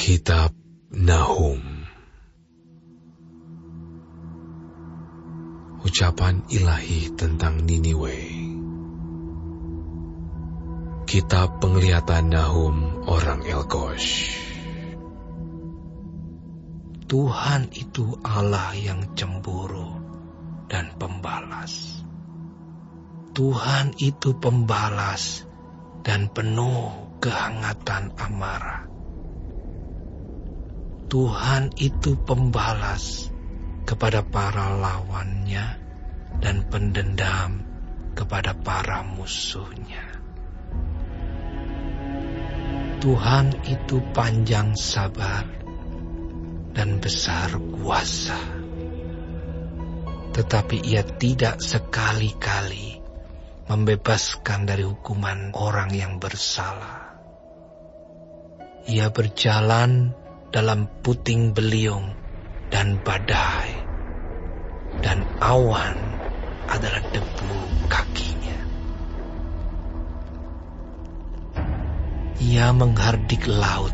Kitab Nahum. Ucapan ilahi tentang Niniwe. Kitab Penglihatan Nahum orang Elkosh. Tuhan itu Allah yang cemburu dan pembalas. Tuhan itu pembalas dan penuh kehangatan amarah. Tuhan itu pembalas kepada para lawannya dan pendendam kepada para musuhnya. Tuhan itu panjang sabar dan besar kuasa, tetapi Ia tidak sekali-kali membebaskan dari hukuman orang yang bersalah. Ia berjalan dalam puting beliung dan badai, dan awan adalah debu kakinya. Ia menghardik laut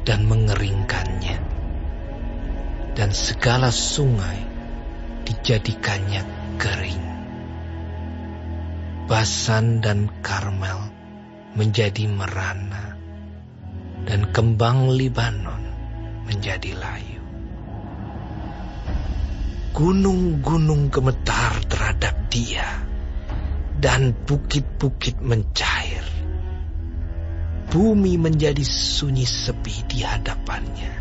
dan mengeringkannya, dan segala sungai dijadikannya kering. Basan dan Karmel menjadi merana, dan kembang Libanon menjadi layu. Gunung-gunung gemetar terhadap Dia, dan bukit-bukit mencair. Bumi menjadi sunyi sepi di hadapannya,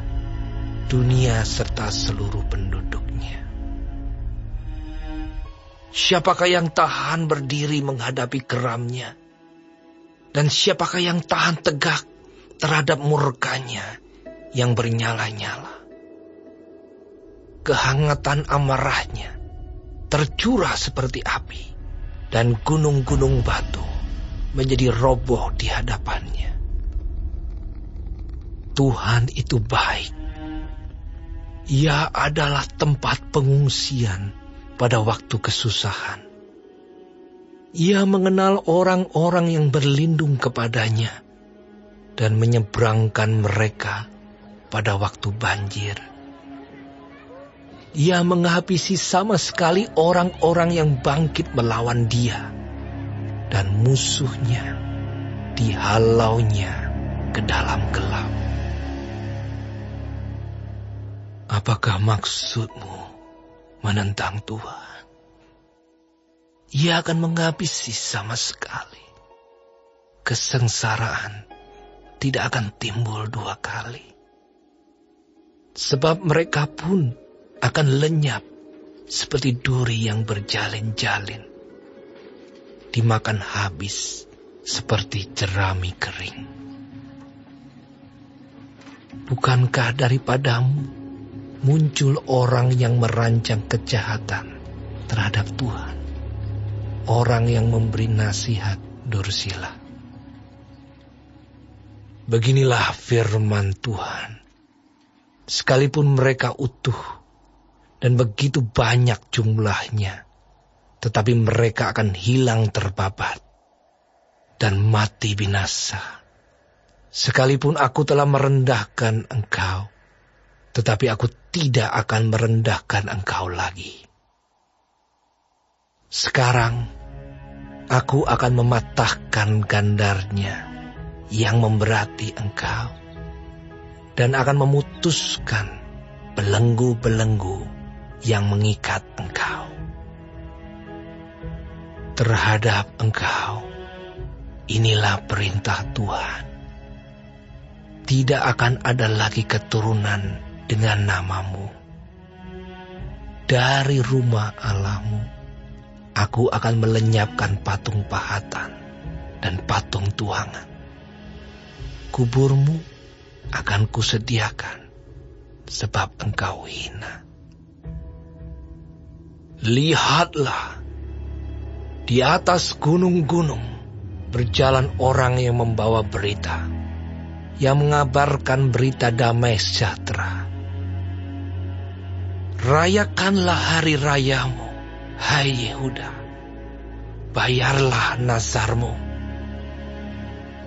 dunia serta seluruh penduduknya. Siapakah yang tahan berdiri menghadapi geramnya? Dan siapakah yang tahan tegak terhadap murkanya yang bernyala-nyala? Kehangatan amarahnya tercurah seperti api, dan gunung-gunung batu menjadi roboh di hadapannya. Tuhan itu baik. Ia adalah tempat pengungsian pada waktu kesusahan. Ia mengenal orang-orang yang berlindung kepadanya dan menyeberangkan mereka pada waktu banjir. Ia menghabisi sama sekali orang-orang yang bangkit melawan Dia, dan musuhnya dihalaunya ke dalam gelap. Apakah maksudmu menentang Tuhan? Ia akan menghabisi sama sekali. Kesengsaraan tidak akan timbul dua kali. Sebab mereka pun akan lenyap seperti duri yang berjalin-jalin, dimakan habis seperti jerami kering. Bukankah daripadamu muncul orang yang merancang kejahatan terhadap Tuhan, orang yang memberi nasihat dursila? Beginilah firman Tuhan. Sekalipun mereka utuh dan begitu banyak jumlahnya, tetapi mereka akan hilang terbabat dan mati binasa. Sekalipun aku telah merendahkan engkau, tetapi aku tidak akan merendahkan engkau lagi. Sekarang aku akan mematahkan gandarnya yang memberati engkau, dan akan memutuskan belenggu-belenggu yang mengikat engkau. Terhadap engkau, inilah perintah Tuhan. Tidak akan ada lagi keturunan dengan namamu. Dari rumah Allahmu, aku akan melenyapkan patung pahatan dan patung tuangan. Kuburmu akan kusediakan, sebab engkau hina. Lihatlah, di atas gunung-gunung berjalan orang yang membawa berita, yang mengabarkan berita damai sejahtera. Rayakanlah hari rayamu, hai Yehuda. Bayarlah nazarmu.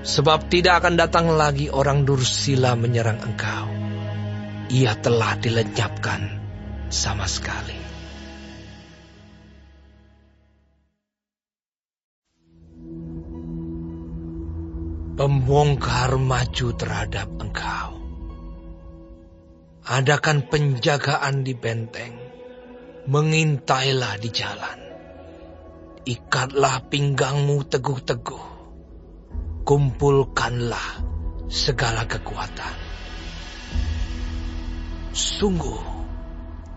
Sebab tidak akan datang lagi orang dursila menyerang engkau. Ia telah dilenyapkan sama sekali. Pembongkar maju terhadap engkau. Adakan penjagaan di benteng, mengintailah di jalan. Ikatlah pinggangmu teguh-teguh, kumpulkanlah segala kekuatan. Sungguh,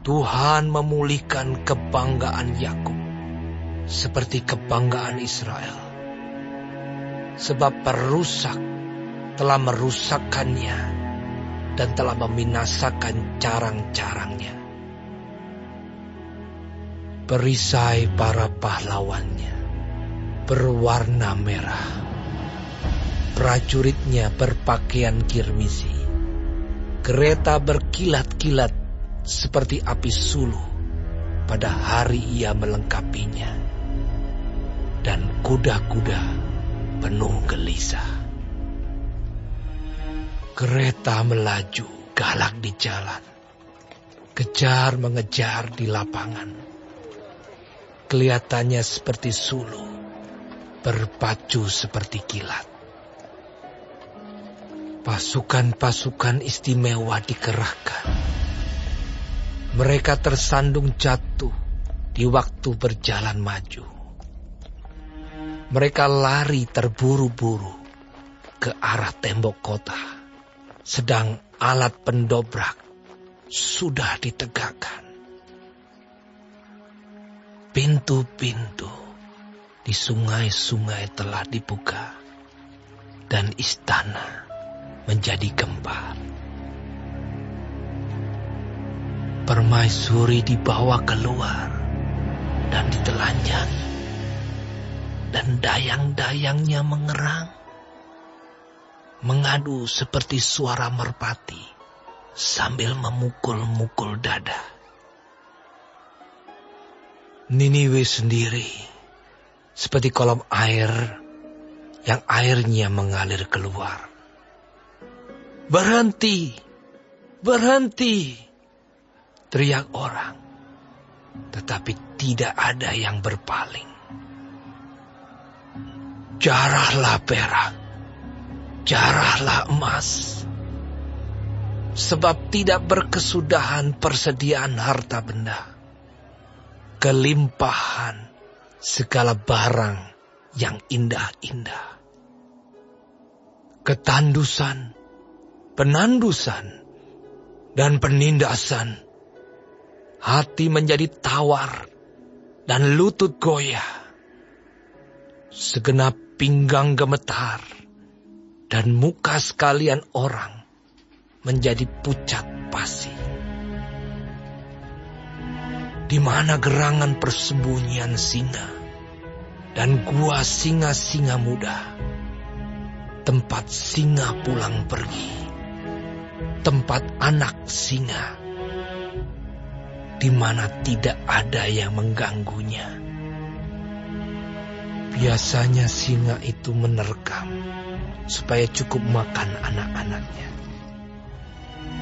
Tuhan memulihkan kebanggaan Yakub, seperti kebanggaan Israel. Sebab perusak telah merusakkannya dan telah membinasakan carang-carangnya. Perisai para pahlawannya berwarna merah. Prajuritnya berpakaian kirmisi. Kereta berkilat-kilat seperti api suluh pada hari ia melengkapinya. Dan kuda-kuda penuh gelisah. Kereta melaju galak di jalan, kejar mengejar di lapangan. Kelihatannya seperti suluh, berpacu seperti kilat. Pasukan-pasukan istimewa dikerahkan. Mereka tersandung jatuh di waktu berjalan maju. Mereka lari terburu-buru ke arah tembok kota, sedang alat pendobrak sudah ditegakkan. Pintu-pintu di sungai-sungai telah dibuka, dan istana menjadi gempar. Permaisuri dibawa keluar dan ditelanjangi, dan dayang-dayangnya mengerang, mengadu seperti suara merpati sambil memukul-mukul dada. Niniwe sendiri seperti kolam air yang airnya mengalir keluar. Berhenti, berhenti, teriak orang, tetapi tidak ada yang berpaling. Jarahlah perak, jarahlah emas, sebab tidak berkesudahan persediaan harta benda, kelimpahan segala barang yang indah-indah. Ketandusan, penandusan, dan penindasan. Hati menjadi tawar dan lutut goyah. Segenap pinggang gemetar dan muka sekalian orang menjadi pucat pasi. Di mana gerangan persembunyian singa dan gua singa-singa muda, tempat singa pulang pergi, tempat anak singa, di mana tidak ada yang mengganggunya. Biasanya singa itu menerkam supaya cukup makan anak-anaknya,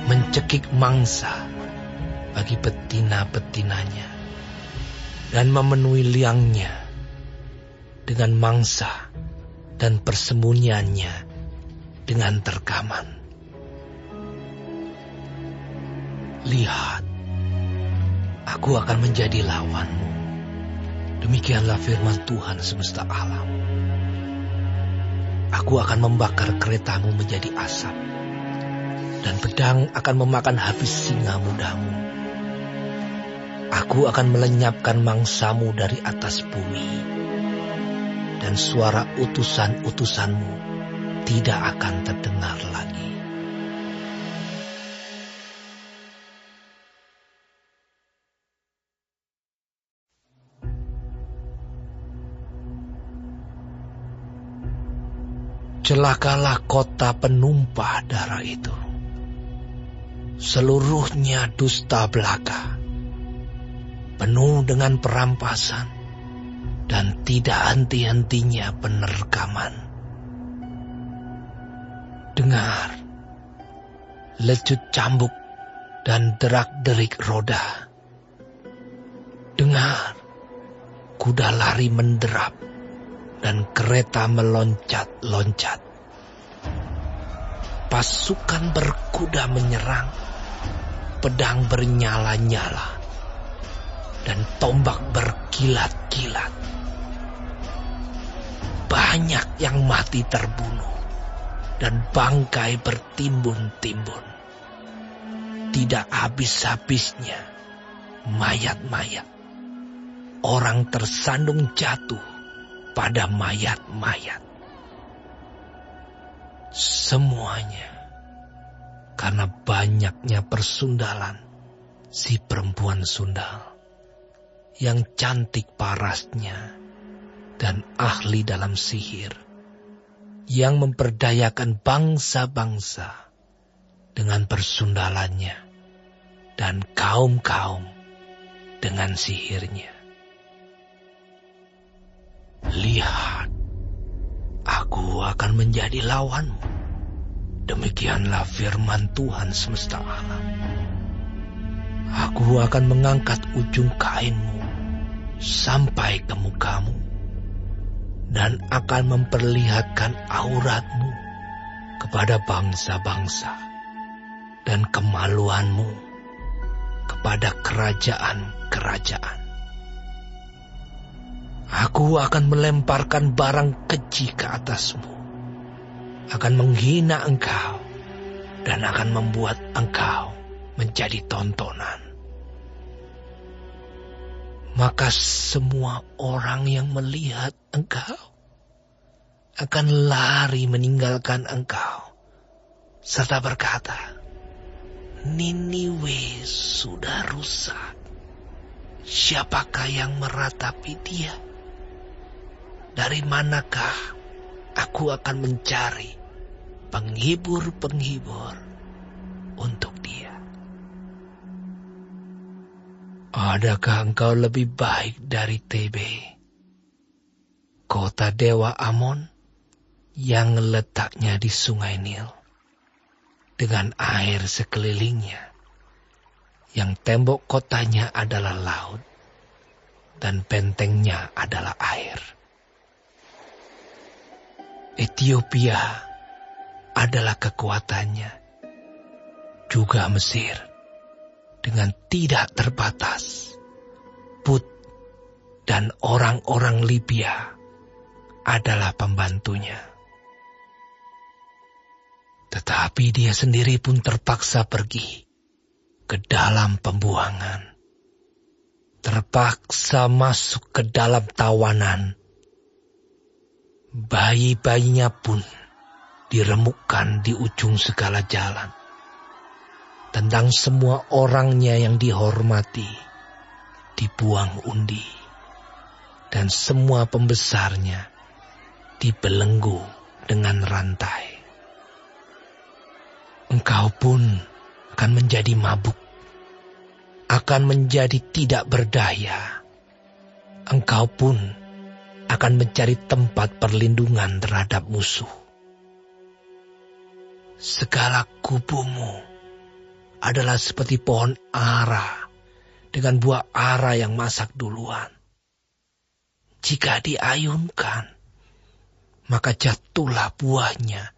mencekik mangsa bagi betina-betinanya, dan memenuhi liangnya dengan mangsa dan persembunyiannya dengan terkaman. Lihat, aku akan menjadi lawanmu. Demikianlah firman Tuhan semesta alam. Aku akan membakar keretamu menjadi asap, dan pedang akan memakan habis singa mudamu. Aku akan melenyapkan mangsamu dari atas bumi, dan suara utusan-utusanmu tidak akan terdengar lagi. Celakalah kota penumpah darah itu. Seluruhnya dusta belaka, penuh dengan perampasan, dan tidak henti-hentinya penerkaman. Dengar lecut cambuk dan derak-derik roda. Dengar kuda lari menderap dan kereta meloncat-loncat. Pasukan berkuda menyerang, pedang bernyala-nyala, dan tombak berkilat-kilat. Banyak yang mati terbunuh, dan bangkai bertimbun-timbun. Tidak habis-habisnya mayat-mayat. Orang tersandung jatuh pada mayat-mayat. Semuanya karena banyaknya persundalan si perempuan sundal yang cantik parasnya dan ahli dalam sihir, yang memperdayakan bangsa-bangsa dengan persundalannya dan kaum-kaum dengan sihirnya. Lihat, aku akan menjadi lawanmu. Demikianlah firman Tuhan semesta alam. Aku akan mengangkat ujung kainmu sampai ke mukamu dan akan memperlihatkan auratmu kepada bangsa-bangsa dan kemaluanmu kepada kerajaan-kerajaan. Aku akan melemparkan barang keji ke atasmu, akan menghina engkau, dan akan membuat engkau menjadi tontonan. Maka semua orang yang melihat engkau akan lari meninggalkan engkau, serta berkata, Niniwe sudah rusak. Siapakah yang meratapi dia? Dari manakah aku akan mencari penghibur-penghibur untuk dia? Adakah engkau lebih baik dari Tebe, kota dewa Amon yang letaknya di sungai Nil, dengan air sekelilingnya, yang tembok kotanya adalah laut dan bentengnya adalah air? Ethiopia adalah kekuatannya, juga Mesir dengan tidak terbatas. Put dan orang-orang Libya adalah pembantunya. Tetapi dia sendiri pun terpaksa pergi ke dalam pembuangan, terpaksa masuk ke dalam tawanan. Bayi-bayinya pun diremukkan di ujung segala jalan. Tentang semua orangnya yang dihormati, dibuang undi, dan semua pembesarnya dibelenggu dengan rantai. Engkau pun akan menjadi mabuk, akan menjadi tidak berdaya. Engkau pun akan mencari tempat perlindungan terhadap musuh. Segala kubumu adalah seperti pohon ara dengan buah ara yang masak duluan. Jika diayunkan, maka jatuhlah buahnya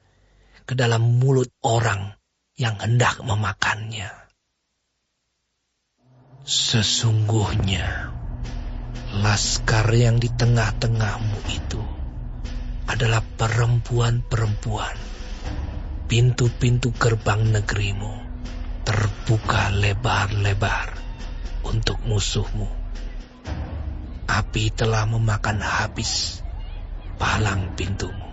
ke dalam mulut orang yang hendak memakannya. Sesungguhnya laskar yang di tengah-tengahmu itu adalah perempuan-perempuan. Pintu-pintu gerbang negerimu terbuka lebar-lebar untuk musuhmu. Api telah memakan habis palang pintumu.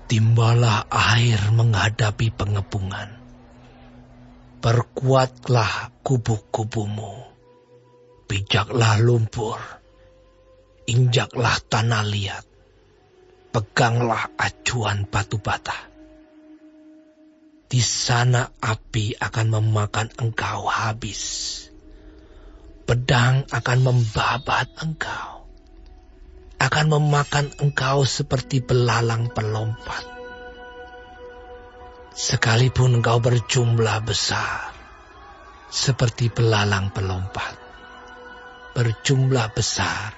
Timbalah air menghadapi pengepungan. Perkuatlah kubu-kubumu. Pijaklah lumpur, injaklah tanah liat, peganglah acuan batu bata. Di sana api akan memakan engkau habis, pedang akan membabat engkau, akan memakan engkau seperti belalang pelompat, Sekalipun engkau berjumlah besar, seperti belalang pelompat, berjumlah besar,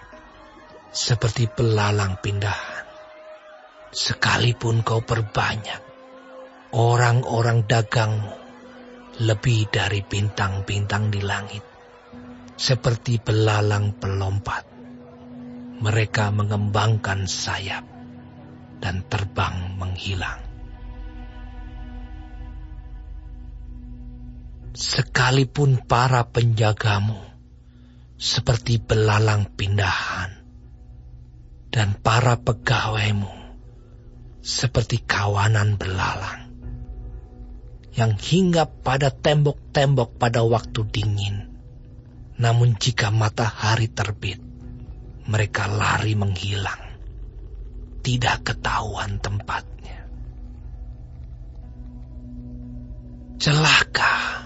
seperti belalang pindahan. Sekalipun kau berbanyak, orang-orang dagangmu lebih dari bintang-bintang di langit, seperti belalang pelompat. Mereka mengembangkan sayap dan terbang menghilang. Sekalipun para penjagamu seperti belalang pindahan, dan para pegawaimu seperti kawanan belalang yang hinggap pada tembok-tembok pada waktu dingin. Namun jika matahari terbit, mereka lari menghilang, tidak ketahuan tempatnya. Celaka,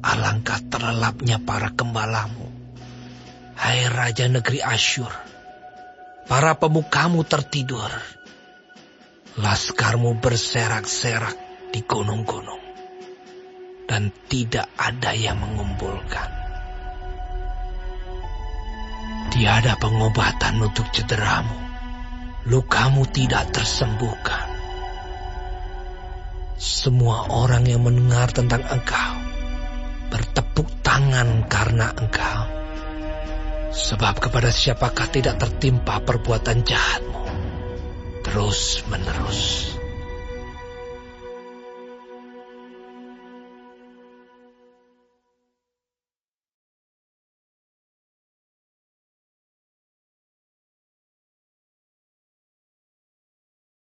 alangkah terlelapnya para gembalamu, hai Raja negeri Asyur. Para pemukamu tertidur, laskarmu berserak-serak di gunung-gunung, dan tidak ada yang mengumpulkan. Tiada pengobatan untuk cederamu, lukamu tidak tersembuhkan. Semua orang yang mendengar tentang engkau bertepuk tangan karena engkau. Sebab kepada siapakah tidak tertimpa perbuatan jahatmu terus menerus.